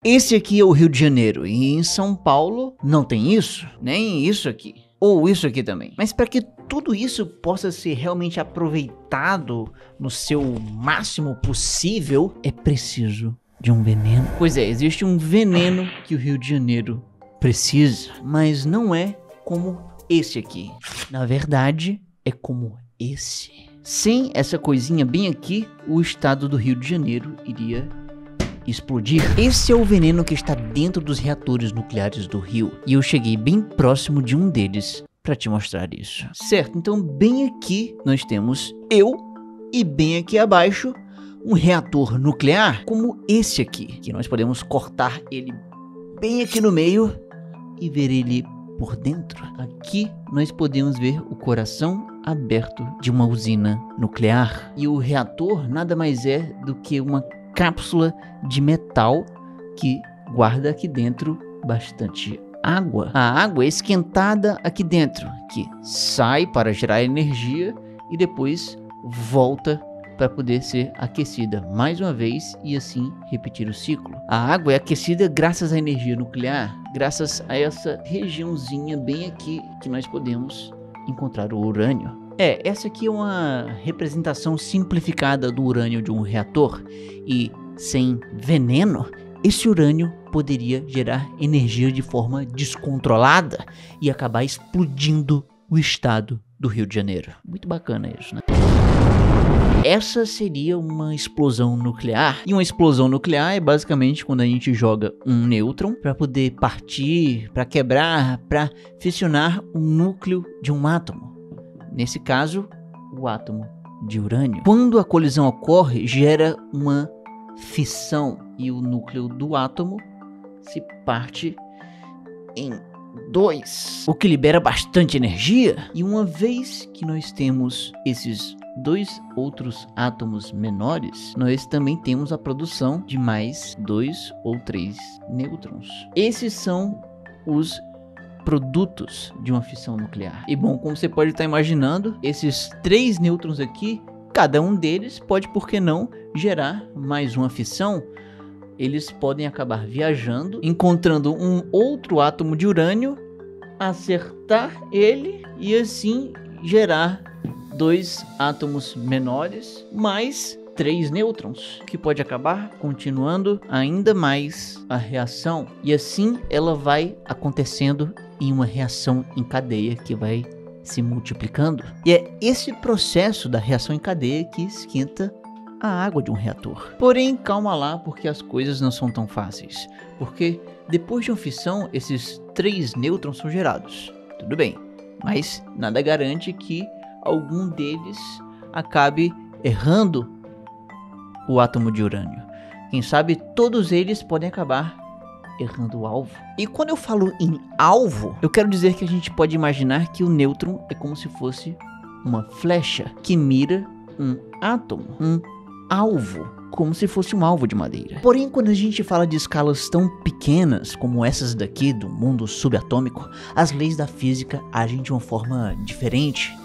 esse aqui é o Rio de Janeiro e em São Paulo não tem isso, nem isso aqui. Ou isso aqui também. Mas para que tudo isso possa ser realmente aproveitado no seu máximo possível, é preciso de um veneno. Pois é, existe um veneno que o Rio de Janeiro precisa, mas não é como esse aqui. Na verdade, é como esse. Sem essa coisinha bem aqui, o estado do Rio de Janeiro iria explodir. Esse é o veneno que está dentro dos reatores nucleares do Rio. E eu cheguei bem próximo de um deles para te mostrar isso. Certo, então bem aqui nós temos eu e bem aqui abaixo um reator nuclear como esse aqui. Que nós podemos cortar ele bem aqui no meio e ver ele por dentro. Aqui nós podemos ver o coração aberto de uma usina nuclear. E o reator nada mais é do que uma cápsula de metal que guarda aqui dentro bastante água. A água é esquentada aqui dentro, que sai para gerar energia e depois volta para poder ser aquecida mais uma vez e assim repetir o ciclo. A água é aquecida graças à energia nuclear, graças a essa regiãozinha bem aqui que nós podemos encontrar o urânio. Essa aqui é uma representação simplificada do urânio de um reator e sem veneno, esse urânio poderia gerar energia de forma descontrolada e acabar explodindo o estado do Rio de Janeiro. Muito bacana isso, né? Essa seria uma explosão nuclear. E uma explosão nuclear é basicamente quando a gente joga um nêutron para poder partir, para quebrar, para fissionar o núcleo de um átomo. Nesse caso, o átomo de urânio. Quando a colisão ocorre, gera uma fissão e o núcleo do átomo se parte em dois, o que libera bastante energia. E uma vez que nós temos esses dois outros átomos menores, nós também temos a produção de mais 2 ou 3 nêutrons. Esses são os produtos de uma fissão nuclear. E bom, como você pode estar imaginando, esses 3 nêutrons aqui, cada um deles pode, por que não, gerar mais uma fissão. Eles podem acabar viajando, encontrando um outro átomo de urânio, acertar ele e assim gerar 2 átomos menores mais 3 nêutrons, que pode acabar continuando ainda mais a reação. E assim ela vai acontecendo em uma reação em cadeia que vai se multiplicando. E é esse processo da reação em cadeia que esquenta a água de um reator. Porém, calma lá, porque as coisas não são tão fáceis. Porque depois de uma fissão, esses 3 nêutrons são gerados. Tudo bem, mas nada garante que algum deles acabe errando o átomo de urânio. Quem sabe todos eles podem acabar errando o alvo. E quando eu falo em alvo, eu quero dizer que a gente pode imaginar que o nêutron é como se fosse uma flecha que mira um átomo, um alvo, como se fosse um alvo de madeira. Porém, quando a gente fala de escalas tão pequenas como essas daqui do mundo subatômico, as leis da física agem de uma forma diferente.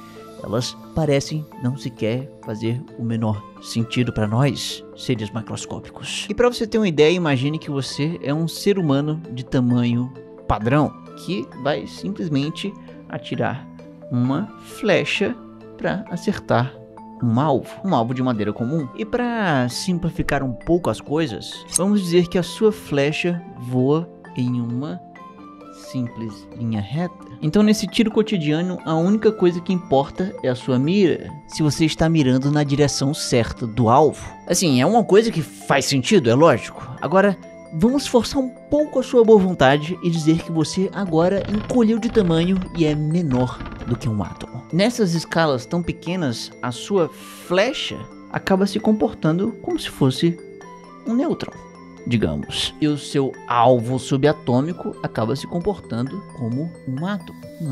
Elas parecem não sequer fazer o menor sentido para nós, seres macroscópicos. E para você ter uma ideia, imagine que você é um ser humano de tamanho padrão, que vai simplesmente atirar uma flecha para acertar um alvo de madeira comum. E para simplificar um pouco as coisas, vamos dizer que a sua flecha voa em uma simples linha reta. Então nesse tiro cotidiano, a única coisa que importa é a sua mira, se você está mirando na direção certa do alvo. Assim, é uma coisa que faz sentido, é lógico. Agora, vamos forçar um pouco a sua boa vontade e dizer que você agora encolheu de tamanho e é menor do que um átomo. Nessas escalas tão pequenas, a sua flecha acaba se comportando como se fosse um nêutron, digamos. E o seu alvo subatômico acaba se comportando como um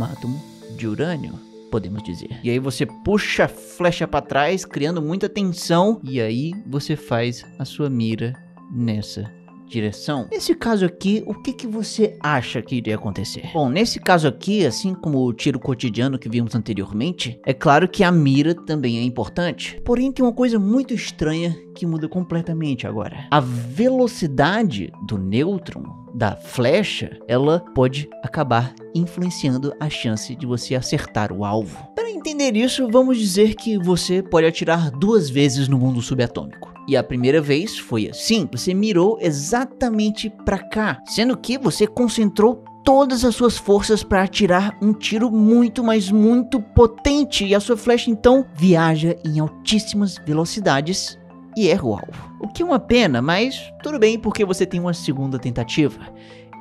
átomo de urânio, podemos dizer. E aí você puxa a flecha para trás, criando muita tensão, e aí você faz a sua mira nessa direção. Nesse caso aqui, o que você acha que iria acontecer? Bom, nesse caso aqui, assim como o tiro cotidiano que vimos anteriormente, é claro que a mira também é importante. Porém, tem uma coisa muito estranha que muda completamente agora. A velocidade do nêutron, da flecha, ela pode acabar influenciando a chance de você acertar o alvo. Para entender isso, vamos dizer que você pode atirar 2 vezes no mundo subatômico. E a primeira vez foi assim, você mirou exatamente para cá, sendo que você concentrou todas as suas forças para atirar um tiro muito, mas muito potente, e a sua flecha então viaja em altíssimas velocidades e erra o alvo. O que é uma pena, mas tudo bem, porque você tem uma segunda tentativa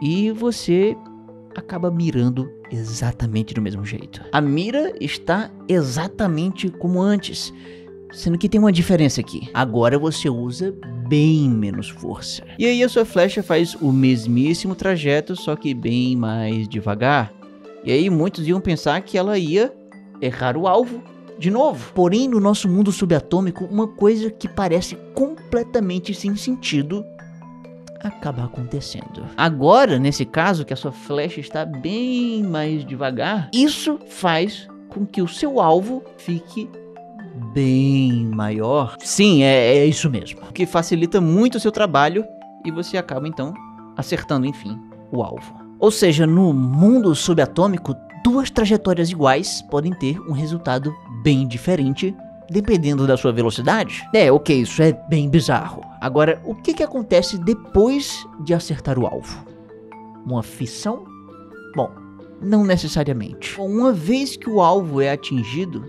e você acaba mirando exatamente do mesmo jeito. A mira está exatamente como antes, sendo que tem uma diferença aqui. Agora você usa bem menos força. E aí a sua flecha faz o mesmíssimo trajeto, só que bem mais devagar. E aí muitos iam pensar que ela ia errar o alvo de novo. Porém, no nosso mundo subatômico, uma coisa que parece completamente sem sentido acaba acontecendo. Agora, nesse caso, que a sua flecha está bem mais devagar, isso faz com que o seu alvo fique bem maior. Sim, é isso mesmo. O que facilita muito o seu trabalho e você acaba então acertando, enfim, o alvo. Ou seja, no mundo subatômico, 2 trajetórias iguais podem ter um resultado bem diferente dependendo da sua velocidade. Ok, isso é bem bizarro. Agora, o que acontece depois de acertar o alvo? Uma fissão? Bom, não necessariamente. Uma vez que o alvo é atingido,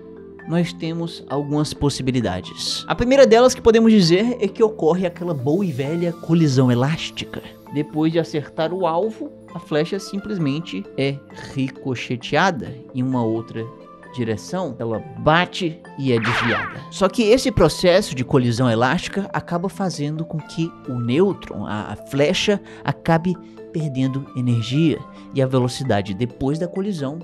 nós temos algumas possibilidades. A primeira delas que podemos dizer é que ocorre aquela boa e velha colisão elástica. Depois de acertar o alvo, a flecha simplesmente é ricocheteada em uma outra direção, ela bate e é desviada. Só que esse processo de colisão elástica acaba fazendo com que o nêutron, a flecha, acabe perdendo energia e a velocidade depois da colisão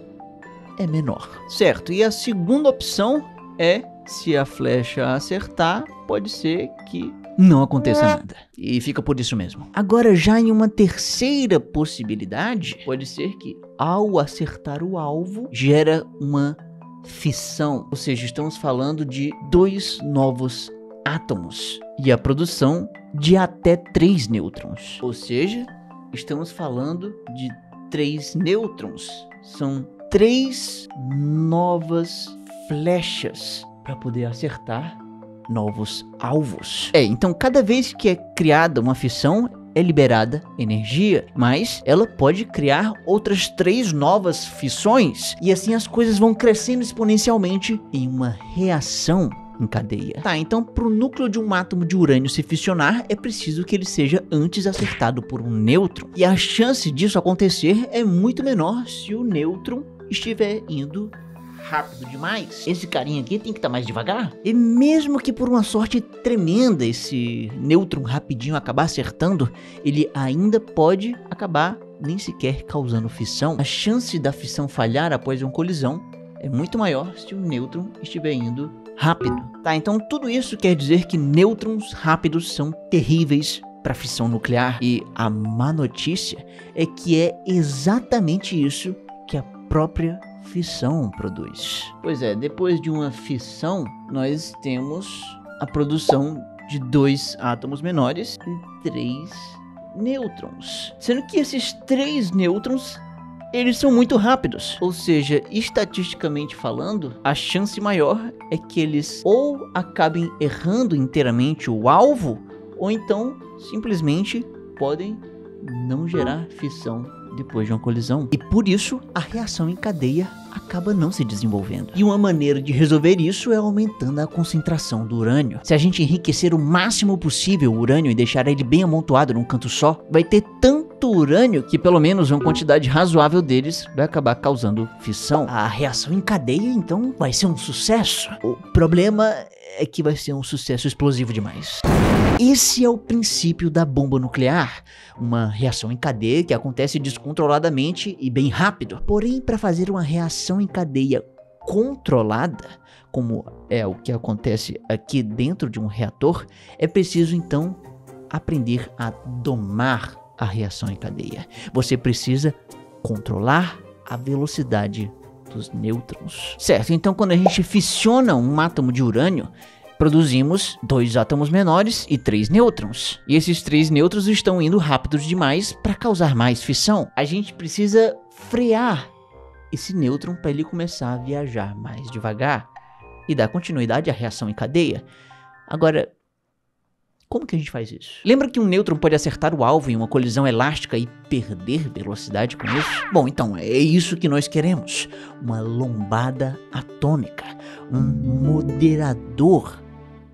é menor. Certo, e a segunda opção é, se a flecha acertar, pode ser que não aconteça nada. E fica por isso mesmo. Agora, já em uma terceira possibilidade, pode ser que ao acertar o alvo, gera uma fissão. Ou seja, estamos falando de 2 novos átomos e a produção de até 3 nêutrons. Ou seja, estamos falando de 3 nêutrons. São 3 novas flechas para poder acertar novos alvos. Então cada vez que é criada uma fissão, é liberada energia, mas ela pode criar outras 3 novas fissões, e assim as coisas vão crescendo exponencialmente em uma reação em cadeia. Então para o núcleo de um átomo de urânio se fissionar, é preciso que ele seja antes acertado por um nêutron, e a chance disso acontecer é muito menor se o nêutron estiver indo rápido demais. Esse carinha aqui tem que estar mais devagar. E mesmo que por uma sorte tremenda esse nêutron rapidinho acabar acertando, ele ainda pode acabar nem sequer causando fissão. A chance da fissão falhar após uma colisão é muito maior se o nêutron estiver indo rápido. Então tudo isso quer dizer que nêutrons rápidos são terríveis para fissão nuclear. E a má notícia é que é exatamente isso que a própria fissão produz. Pois é, depois de uma fissão, nós temos a produção de 2 átomos menores e 3 nêutrons. Sendo que esses 3 nêutrons, eles são muito rápidos. Ou seja, estatisticamente falando, a chance maior é que eles ou acabem errando inteiramente o alvo, ou então simplesmente podem não gerar fissão depois de uma colisão. E por isso, a reação em cadeia acaba não se desenvolvendo. E uma maneira de resolver isso é aumentando a concentração do urânio. Se a gente enriquecer o máximo possível o urânio e deixar ele bem amontoado num canto só, vai ter tanto urânio que pelo menos uma quantidade razoável deles vai acabar causando fissão. A reação em cadeia, então, vai ser um sucesso. O problema é que vai ser um sucesso explosivo demais. Esse é o princípio da bomba nuclear, uma reação em cadeia que acontece descontroladamente e bem rápido. Porém, para fazer uma reação em cadeia controlada, como é o que acontece aqui dentro de um reator, é preciso então aprender a domar a reação em cadeia. Você precisa controlar a velocidade dos nêutrons. Certo, então quando a gente fissiona um átomo de urânio, produzimos 2 átomos menores e 3 nêutrons. E esses 3 nêutrons estão indo rápidos demais para causar mais fissão. A gente precisa frear esse nêutron para ele começar a viajar mais devagar e dar continuidade à reação em cadeia. Agora, como que a gente faz isso? Lembra que um nêutron pode acertar o alvo em uma colisão elástica e perder velocidade com isso? Bom, então é isso que nós queremos. Uma lombada atômica, um moderador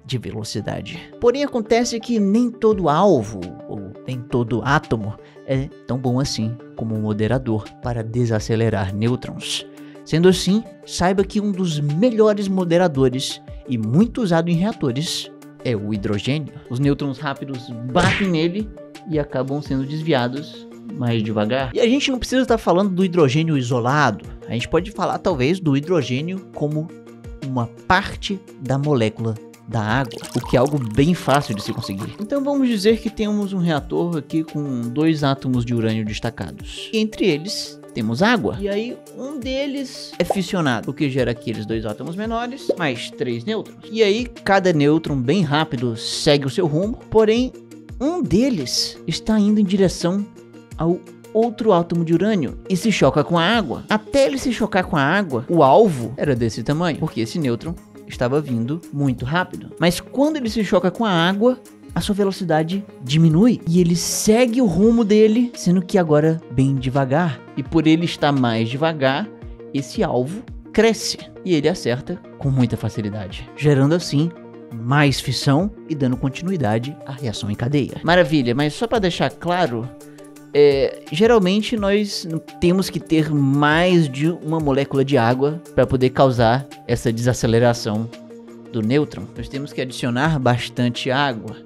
de velocidade. Porém, acontece que nem todo alvo, ou nem todo átomo, é tão bom assim como um moderador para desacelerar nêutrons. Sendo assim, saiba que um dos melhores moderadores e muito usado em reatores é o hidrogênio. Os nêutrons rápidos batem nele e acabam sendo desviados mais devagar. E a gente não precisa estar falando do hidrogênio isolado. A gente pode falar talvez do hidrogênio como uma parte da molécula da água, o que é algo bem fácil de se conseguir. Então vamos dizer que temos um reator aqui com 2 átomos de urânio destacados. Entre eles temos água. E aí um deles é fissionado, o que gera aqueles 2 átomos menores, mais 3 nêutrons. E aí cada nêutron bem rápido segue o seu rumo, porém um deles está indo em direção ao outro átomo de urânio e se choca com a água. Até ele se chocar com a água, o alvo era desse tamanho, porque esse nêutron estava vindo muito rápido. Mas quando ele se choca com a água, a sua velocidade diminui e ele segue o rumo dele, sendo que agora bem devagar. E por ele estar mais devagar, esse alvo cresce e ele acerta com muita facilidade, gerando assim mais fissão e dando continuidade à reação em cadeia. Maravilha, mas só para deixar claro, geralmente nós temos que ter mais de uma molécula de água para poder causar essa desaceleração do nêutron. Nós temos que adicionar bastante água.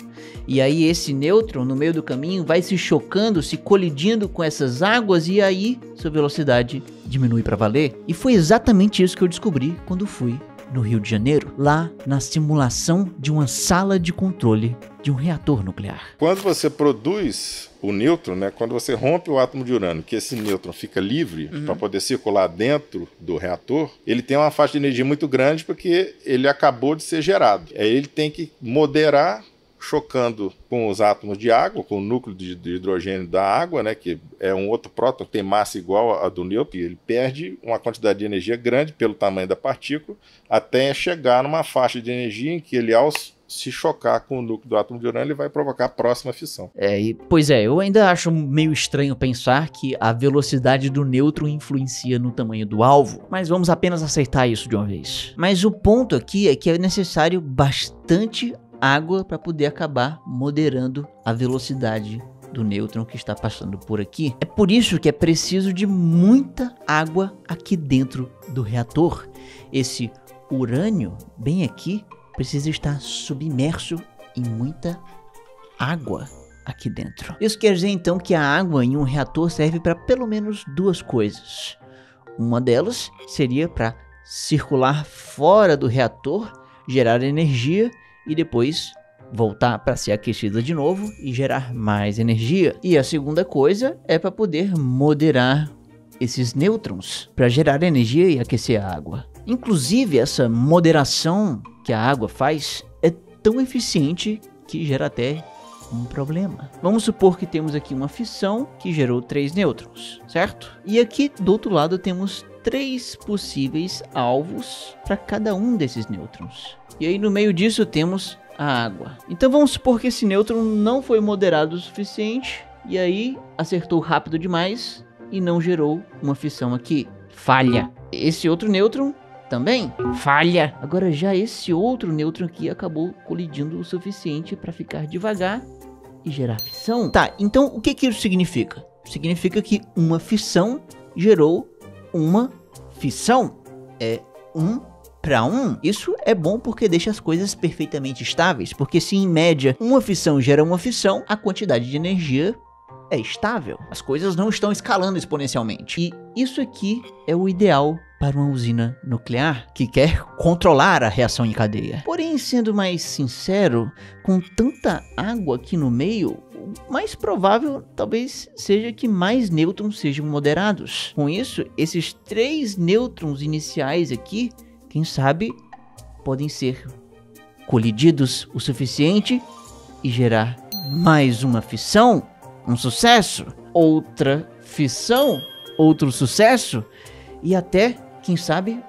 E aí esse nêutron no meio do caminho vai se chocando, se colidindo com essas águas e aí sua velocidade diminui para valer. E foi exatamente isso que eu descobri quando fui no Rio de Janeiro, lá na simulação de uma sala de controle de um reator nuclear. Quando você produz o nêutron, né, quando você rompe o átomo de urânio, que esse nêutron fica livre para poder circular dentro do reator, ele tem uma faixa de energia muito grande porque ele acabou de ser gerado. Aí ele tem que moderar, chocando com os átomos de água, com o núcleo de hidrogênio da água, né, que é um outro próton, tem massa igual a do nêutron, e ele perde uma quantidade de energia grande pelo tamanho da partícula, até chegar numa faixa de energia em que ele, ao se chocar com o núcleo do átomo de urânio, ele vai provocar a próxima fissão. Pois é, eu ainda acho meio estranho pensar que a velocidade do nêutron influencia no tamanho do alvo, mas vamos apenas aceitar isso de uma vez. Mas o ponto aqui é que é necessário bastante água para poder acabar moderando a velocidade do nêutron que está passando por aqui. É por isso que é preciso de muita água aqui dentro do reator. Esse urânio bem aqui precisa estar submerso em muita água aqui dentro. Isso quer dizer então que a água em um reator serve para pelo menos 2 coisas. Uma delas seria para circular fora do reator, gerar energia e depois voltar para ser aquecida de novo e gerar mais energia. E a segunda coisa é para poder moderar esses nêutrons, para gerar energia e aquecer a água. Inclusive, essa moderação que a água faz é tão eficiente que gera até um problema. Vamos supor que temos aqui uma fissão que gerou 3 nêutrons, certo? E aqui do outro lado temos 3 possíveis alvos para cada um desses nêutrons. E aí no meio disso temos a água. Então vamos supor que esse nêutron não foi moderado o suficiente e aí acertou rápido demais e não gerou uma fissão aqui. Falha. Esse outro nêutron também falha. Agora já esse outro nêutron aqui acabou colidindo o suficiente para ficar devagar e gerar fissão. Tá, então o que isso significa? Significa que uma fissão gerou uma fissão. É 1 para 1. Isso é bom porque deixa as coisas perfeitamente estáveis, porque se em média uma fissão gera uma fissão, a quantidade de energia é estável. As coisas não estão escalando exponencialmente. E isso aqui é o ideal para uma usina nuclear que quer controlar a reação em cadeia. Porém, sendo mais sincero, com tanta água aqui no meio, o mais provável talvez seja que mais nêutrons sejam moderados. Com isso, esses 3 nêutrons iniciais aqui, quem sabe, podem ser colididos o suficiente e gerar mais uma fissão, um sucesso, outra fissão, outro sucesso e até, quem sabe,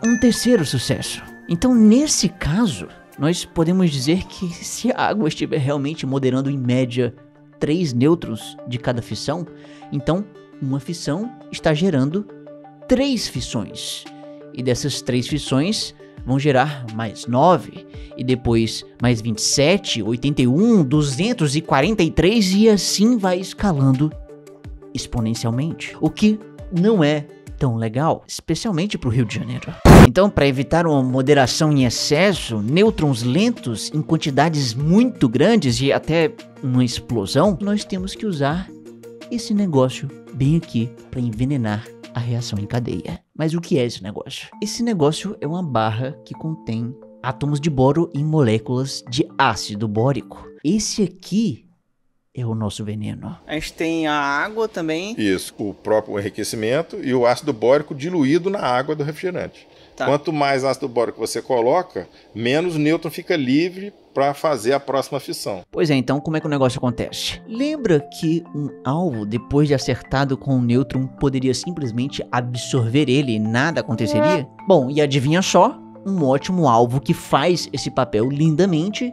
um terceiro sucesso. Então, nesse caso, nós podemos dizer que se a água estiver realmente moderando em média 3 nêutrons de cada fissão, então uma fissão está gerando 3 fissões. E dessas 3 fissões vão gerar mais 9, e depois mais 27, 81, 243 e assim vai escalando exponencialmente. O que não é tão legal, especialmente para o Rio de Janeiro. Então, para evitar uma moderação em excesso, nêutrons lentos em quantidades muito grandes e até uma explosão, nós temos que usar esse negócio bem aqui para envenenar a reação em cadeia. Mas o que é esse negócio? Esse negócio é uma barra que contém átomos de boro em moléculas de ácido bórico. Esse aqui é o nosso veneno. A gente tem a água também. Isso, o próprio enriquecimento e o ácido bórico diluído na água do refrigerante. Tá. Quanto mais ácido bórico você coloca, menos nêutron fica livre para fazer a próxima fissão. Pois é, então como é que o negócio acontece? Lembra que um alvo, depois de acertado com um nêutron, poderia simplesmente absorver ele e nada aconteceria? Bom, e adivinha só? Um ótimo alvo que faz esse papel lindamente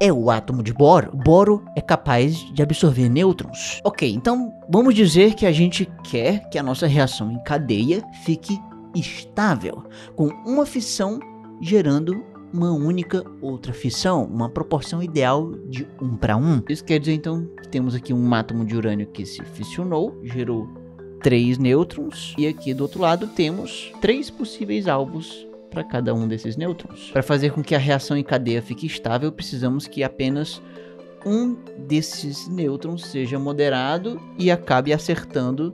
é o átomo de boro. Boro é capaz de absorver nêutrons. Ok, então vamos dizer que a gente quer que a nossa reação em cadeia fique estável, com uma fissão gerando uma única outra fissão, uma proporção ideal de 1 para 1. Isso quer dizer então que temos aqui um átomo de urânio que se fissionou, gerou 3 nêutrons, e aqui do outro lado temos 3 possíveis alvos para cada um desses nêutrons. Para fazer com que a reação em cadeia fique estável, precisamos que apenas um desses nêutrons seja moderado e acabe acertando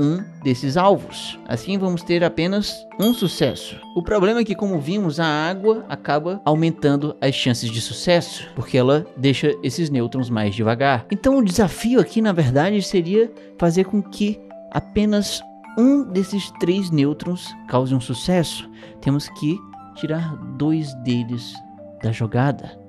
um desses alvos. Assim vamos ter apenas um sucesso. O problema é que, como vimos, a água acaba aumentando as chances de sucesso, porque ela deixa esses nêutrons mais devagar. Então o desafio aqui, na verdade, seria fazer com que apenas um desses 3 nêutrons cause um sucesso. Temos que tirar 2 deles da jogada.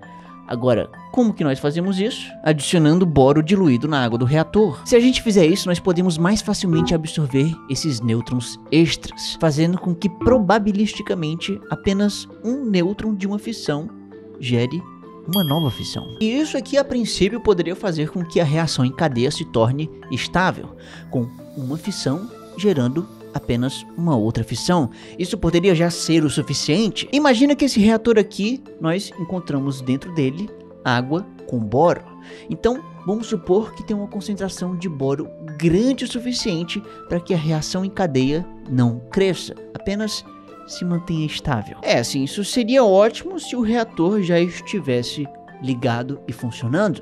Agora, como que nós fazemos isso? Adicionando boro diluído na água do reator. Se a gente fizer isso, nós podemos mais facilmente absorver esses nêutrons extras, fazendo com que probabilisticamente apenas um nêutron de uma fissão gere uma nova fissão. E isso aqui a princípio poderia fazer com que a reação em cadeia se torne estável, com uma fissão gerando apenas uma outra fissão. Isso poderia já ser o suficiente. Imagina que esse reator aqui, nós encontramos dentro dele água com boro. Então, vamos supor que tem uma concentração de boro grande o suficiente para que a reação em cadeia não cresça, apenas se mantenha estável. Assim, isso seria ótimo se o reator já estivesse ligado e funcionando.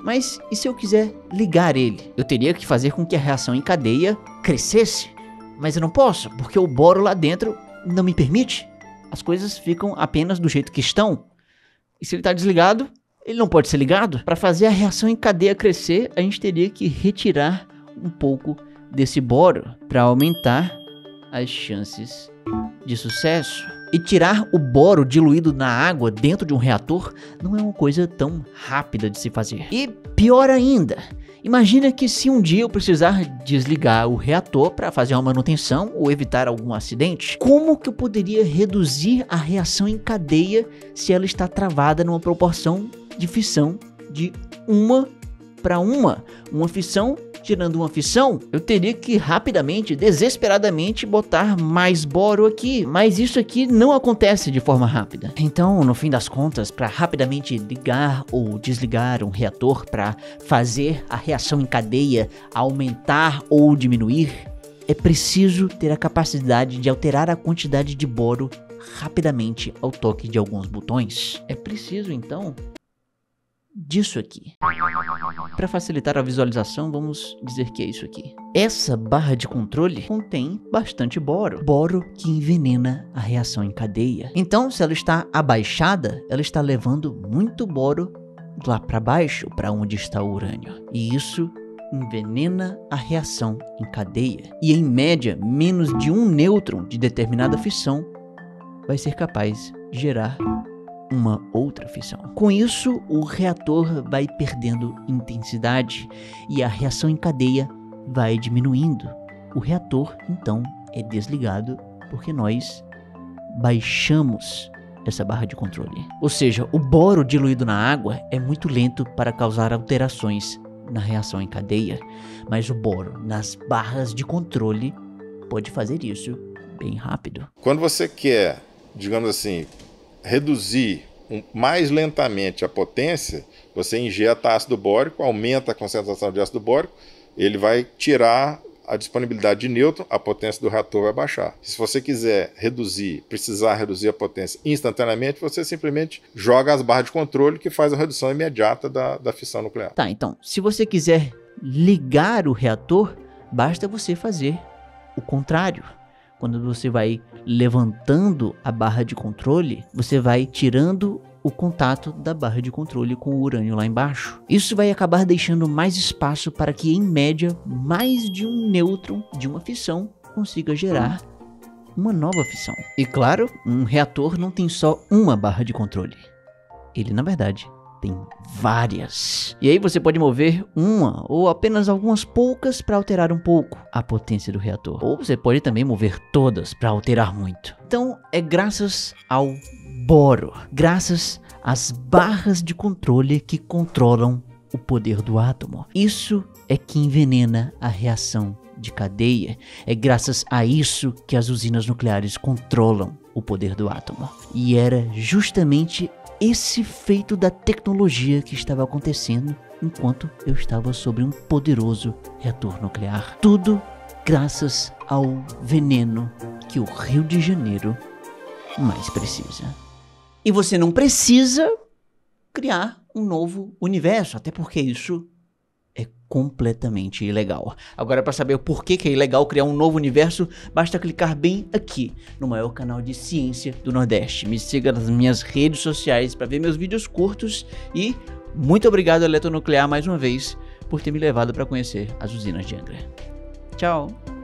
Mas e se eu quiser ligar ele? Eu teria que fazer com que a reação em cadeia crescesse. Mas eu não posso, porque o boro lá dentro não me permite. As coisas ficam apenas do jeito que estão. E se ele está desligado, ele não pode ser ligado. Para fazer a reação em cadeia crescer, a gente teria que retirar um pouco desse boro para aumentar as chances de sucesso. E tirar o boro diluído na água dentro de um reator não é uma coisa tão rápida de se fazer. E pior ainda, imagina que se um dia eu precisar desligar o reator para fazer uma manutenção ou evitar algum acidente, como que eu poderia reduzir a reação em cadeia se ela está travada numa proporção de fissão de 1 para 1? Uma fissão gerando uma fissão, eu teria que rapidamente, desesperadamente botar mais boro aqui, mas isso aqui não acontece de forma rápida. Então, no fim das contas, para rapidamente ligar ou desligar um reator para fazer a reação em cadeia aumentar ou diminuir, é preciso ter a capacidade de alterar a quantidade de boro rapidamente ao toque de alguns botões. É preciso, então, disso aqui. Para facilitar a visualização, vamos dizer que é isso aqui. Essa barra de controle contém bastante boro. Boro que envenena a reação em cadeia. Então, se ela está abaixada, ela está levando muito boro lá para baixo, para onde está o urânio. E isso envenena a reação em cadeia. E em média, menos de um nêutron de determinada fissão vai ser capaz de gerar uma outra fissão. Com isso, o reator vai perdendo intensidade e a reação em cadeia vai diminuindo. O reator, então, é desligado porque nós baixamos essa barra de controle. Ou seja, o boro diluído na água é muito lento para causar alterações na reação em cadeia, mas o boro nas barras de controle pode fazer isso bem rápido. Quando você quer, digamos assim, reduzir mais lentamente a potência, você injeta ácido bórico, aumenta a concentração de ácido bórico, ele vai tirar a disponibilidade de nêutron, a potência do reator vai baixar. Se você quiser precisar reduzir a potência instantaneamente, você simplesmente joga as barras de controle que faz a redução imediata da fissão nuclear. Tá, então, se você quiser ligar o reator, basta você fazer o contrário. Quando você vai levantando a barra de controle, você vai tirando o contato da barra de controle com o urânio lá embaixo. Isso vai acabar deixando mais espaço para que, em média, mais de um nêutron de uma fissão consiga gerar uma nova fissão. E claro, um reator não tem só uma barra de controle. Ele, na verdade, tem várias. E aí você pode mover uma ou apenas algumas poucas para alterar um pouco a potência do reator. Ou você pode também mover todas para alterar muito. Então é graças ao boro, graças às barras de controle que controlam o poder do átomo. Isso é que envenena a reação de cadeia. É graças a isso que as usinas nucleares controlam o poder do átomo. E era justamente esse feito da tecnologia que estava acontecendo enquanto eu estava sobre um poderoso reator nuclear. Tudo graças ao veneno que o Rio de Janeiro mais precisa. E você não precisa criar um novo universo, até porque isso é completamente ilegal. Agora, para saber o porquê que é ilegal criar um novo universo, basta clicar bem aqui no maior canal de ciência do Nordeste. Me siga nas minhas redes sociais para ver meus vídeos curtos e muito obrigado, Eletronuclear, mais uma vez, por ter me levado para conhecer as usinas de Angra. Tchau!